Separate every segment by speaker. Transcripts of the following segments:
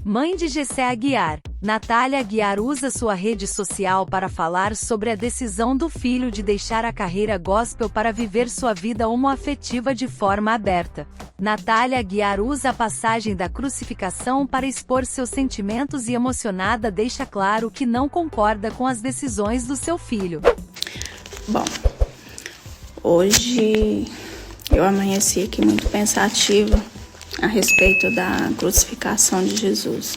Speaker 1: Mãe de Gessé Aguiar, Natália Aguiar usa sua rede social para falar sobre a decisão do filho de deixar a carreira gospel para viver sua vida homoafetiva de forma aberta. Natália Aguiar usa a passagem da crucificação para expor seus sentimentos e emocionada deixa claro que não concorda com as decisões do seu filho.
Speaker 2: Bom, hoje eu amanheci aqui muito pensativa a respeito da crucificação de Jesus.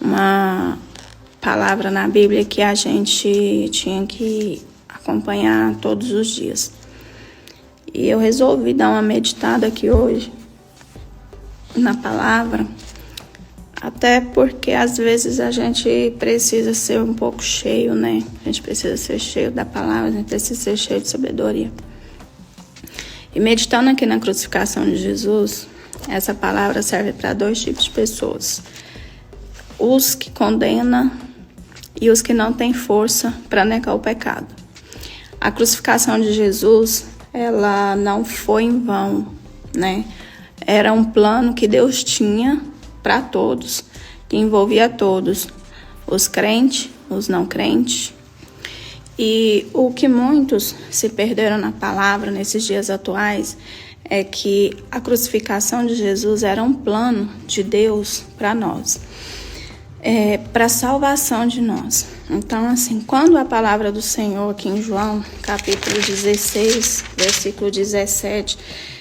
Speaker 2: Uma palavra na Bíblia que a gente tinha que acompanhar todos os dias. E eu resolvi dar uma meditada aqui hoje na palavra, até porque às vezes a gente precisa ser um pouco cheio, né? A gente precisa ser cheio da palavra, a gente precisa ser cheio de sabedoria. E meditando aqui na crucificação de Jesus, essa palavra serve para dois tipos de pessoas: os que condenam e os que não têm força para negar o pecado. A crucificação de Jesus, ela não foi em vão, né? Era um plano que Deus tinha para todos, que envolvia todos, os crentes, os não crentes. E o que muitos se perderam na palavra nesses dias atuais é que a crucificação de Jesus era um plano de Deus para nós, para a salvação de nós. Então, assim, quando a palavra do Senhor aqui em João, capítulo 16, versículo 17,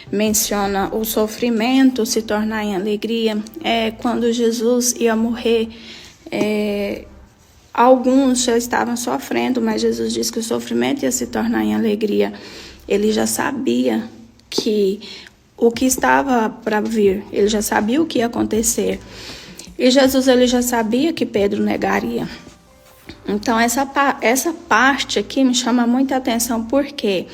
Speaker 2: menciona o sofrimento se tornar em alegria, quando Jesus ia morrer, alguns já estavam sofrendo, mas Jesus disse que o sofrimento ia se tornar em alegria. Ele já sabia que o que estava para vir, ele já sabia o que ia acontecer. E Jesus, ele já sabia que Pedro negaria. Então, essa parte aqui me chama muita atenção, porque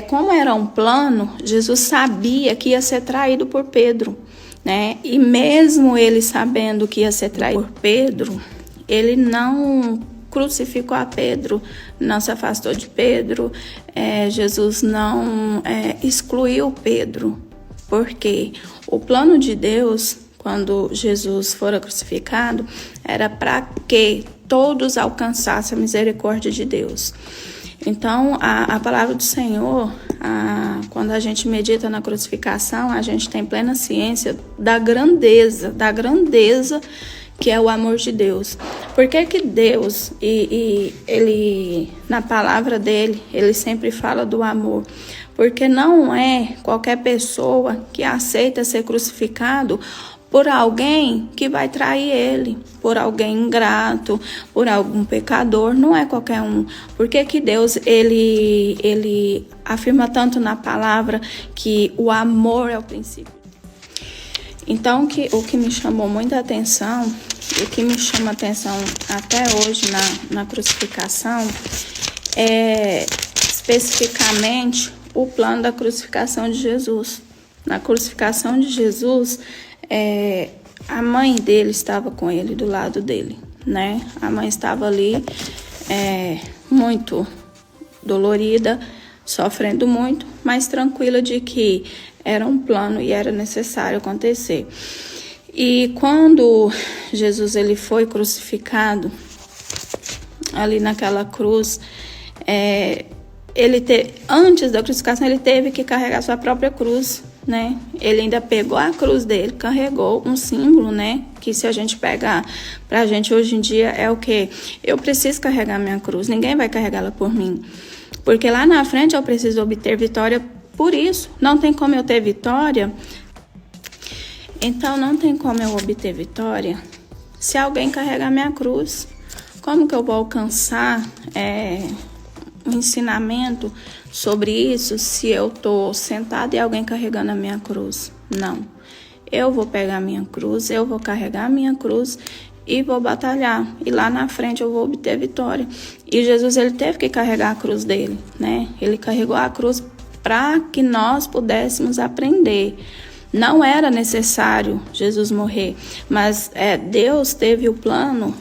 Speaker 2: como era um plano, Jesus sabia que ia ser traído por Pedro, né? E mesmo ele sabendo que ia ser traído por Pedro, ele não crucificou a Pedro, não se afastou de Pedro. Jesus não excluiu Pedro, porque o plano de Deus, quando Jesus fora crucificado, era para que todos alcançassem a misericórdia de Deus. Então, a palavra do Senhor, quando a gente medita na crucificação, a gente tem plena ciência da grandeza que é o amor de Deus. Por que Deus, ele, na palavra dele, ele sempre fala do amor? Porque não é qualquer pessoa que aceita ser crucificado por alguém que vai trair ele, por alguém ingrato, por algum pecador. Não é qualquer um. Por que Deus, ele afirma tanto na palavra que o amor é o princípio? Então, o que me chamou muita atenção, e o que me chama atenção até hoje na crucificação, é especificamente o plano da crucificação de Jesus. Na crucificação de Jesus, a mãe dele estava com ele, do lado dele, né? A mãe estava ali, muito dolorida, sofrendo muito, mas tranquila de que era um plano e era necessário acontecer. E quando Jesus ele foi crucificado, ali naquela cruz, antes da crucificação ele teve que carregar sua própria cruz, né? Ele ainda pegou a cruz dele, carregou um símbolo, né? Que se a gente pegar pra gente hoje em dia é o quê? Eu preciso carregar minha cruz, ninguém vai carregá-la por mim. Porque lá na frente eu preciso obter vitória por isso. Não tem como eu ter vitória. Então não tem como eu obter vitória se alguém carregar minha cruz. Como que eu vou alcançar um ensinamento sobre isso se eu estou sentada e alguém carregando a minha cruz? Não. Eu vou pegar a minha cruz, eu vou carregar a minha cruz e vou batalhar. E lá na frente eu vou obter vitória. E Jesus, ele teve que carregar a cruz dele, né? Ele carregou a cruz para que nós pudéssemos aprender. Não era necessário Jesus morrer, mas Deus teve o plano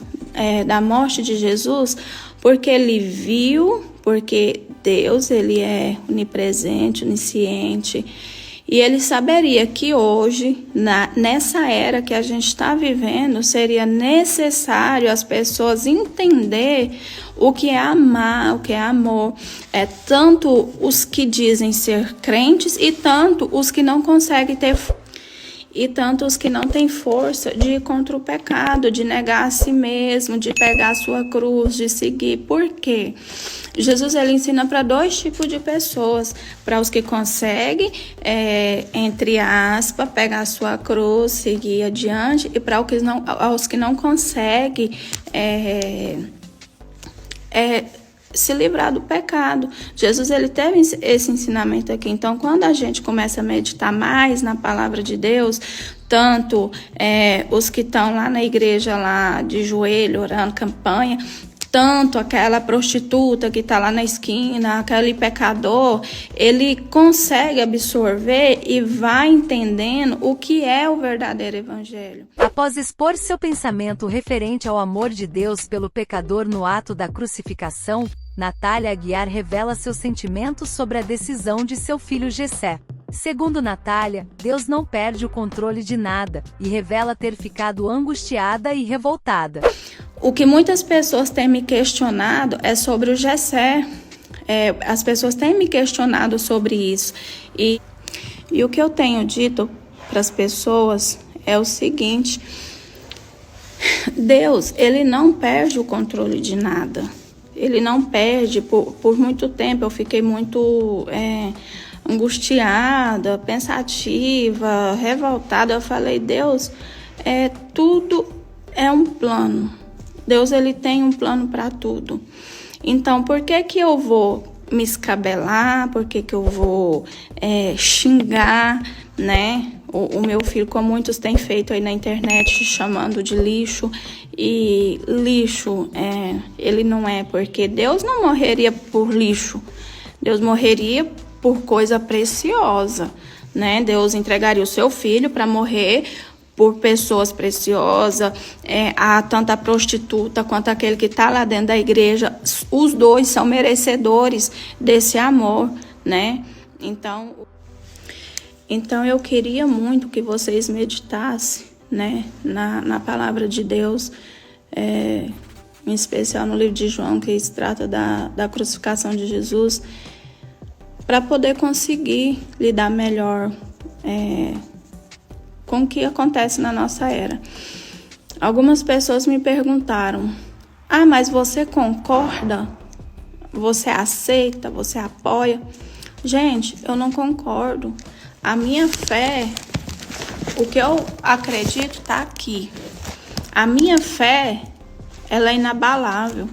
Speaker 2: da morte de Jesus porque ele viu, porque Deus ele é onipresente, onisciente. E ele saberia que hoje, nessa era que a gente está vivendo, seria necessário as pessoas entender o que é amar, o que é amor. É tanto os que dizem ser crentes e tanto os que não conseguem ter e tanto os que não têm força de ir contra o pecado, de negar a si mesmo, de pegar a sua cruz, de seguir. Por quê? Jesus, ele ensina para dois tipos de pessoas, para os que conseguem, entre aspas, pegar a sua cruz, seguir adiante, e para os que não conseguem se livrar do pecado. Jesus, ele teve esse ensinamento aqui. Então, quando a gente começa a meditar mais na palavra de Deus, tanto os que estão lá na igreja, lá de joelho, orando, campanha, tanto aquela prostituta que está lá na esquina, aquele pecador, ele consegue absorver e vai entendendo o que é o verdadeiro evangelho.
Speaker 1: Após expor seu pensamento referente ao amor de Deus pelo pecador no ato da crucificação, Natália Aguiar revela seus sentimentos sobre a decisão de seu filho Jessé. Segundo Natália, Deus não perde o controle de nada, e revela ter ficado angustiada e revoltada.
Speaker 2: O que muitas pessoas têm me questionado é sobre o Jessé. As pessoas têm me questionado sobre isso. E o que eu tenho dito para as pessoas é o seguinte: Deus, ele não perde o controle de nada. Ele não perde. Por muito tempo eu fiquei muito angustiada, pensativa, revoltada. Eu falei, Deus, tudo é um plano. Deus, ele tem um plano para tudo. Então, por que eu vou me escabelar? Por que eu vou xingar, né? O meu filho, como muitos têm feito aí na internet, chamando de lixo. E lixo, ele não é, porque Deus não morreria por lixo. Deus morreria por coisa preciosa, né? Deus entregaria o seu filho para morrer por pessoas preciosas, tanto a prostituta quanto aquele que está lá dentro da igreja. Os dois são merecedores desse amor, né? Então eu queria muito que vocês meditassem, né, na palavra de Deus, em especial no livro de João, que se trata da crucificação de Jesus, para poder conseguir lidar melhor com o que acontece na nossa era. Algumas pessoas me perguntaram, mas você concorda? Você aceita? Você apoia? Gente, eu não concordo. A minha fé, o que eu acredito está aqui. A minha fé, ela é inabalável.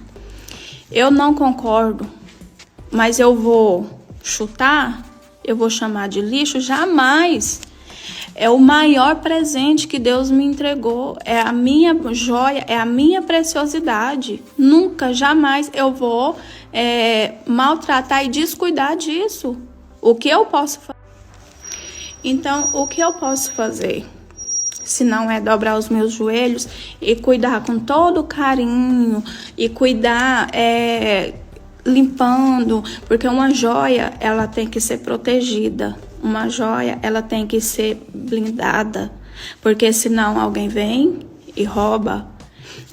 Speaker 2: Eu não concordo, mas eu vou chutar? Eu vou chamar de lixo? Jamais! É o maior presente que Deus me entregou. É a minha joia, é a minha preciosidade. Nunca, jamais eu vou maltratar e descuidar disso. O que eu posso fazer? Então, o que eu posso fazer? Se não é dobrar os meus joelhos e cuidar com todo carinho e cuidar limpando, porque uma joia, ela tem que ser protegida. Uma joia, ela tem que ser blindada, porque senão alguém vem e rouba.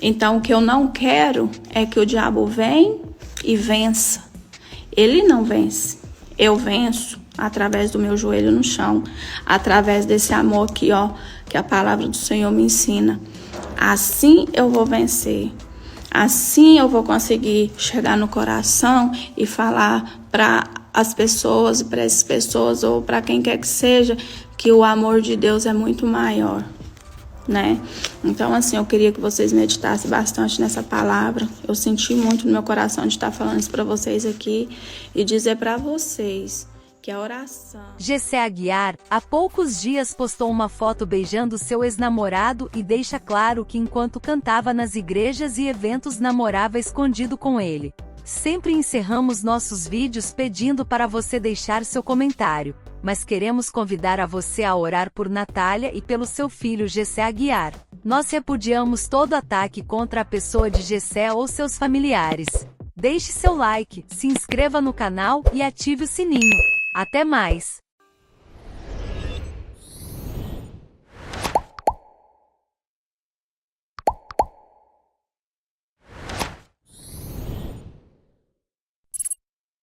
Speaker 2: Então, o que eu não quero é que o diabo venha e vença. Ele não vence. Eu venço através do meu joelho no chão, através desse amor aqui, que a palavra do Senhor me ensina. Assim eu vou vencer. Assim eu vou conseguir chegar no coração e falar para as pessoas, para essas pessoas ou para quem quer que seja, que o amor de Deus é muito maior, né? Então, assim, eu queria que vocês meditassem bastante nessa palavra. Eu senti muito no meu coração de estar falando isso para vocês aqui e dizer para vocês que a oração...
Speaker 1: Jessé Aguiar, há poucos dias postou uma foto beijando seu ex-namorado e deixa claro que enquanto cantava nas igrejas e eventos namorava escondido com ele. Sempre encerramos nossos vídeos pedindo para você deixar seu comentário, mas queremos convidar a você a orar por Natália e pelo seu filho Jessé Aguiar. Nós repudiamos todo ataque contra a pessoa de Jessé ou seus familiares. Deixe seu like, se inscreva no canal e ative o sininho. Até mais!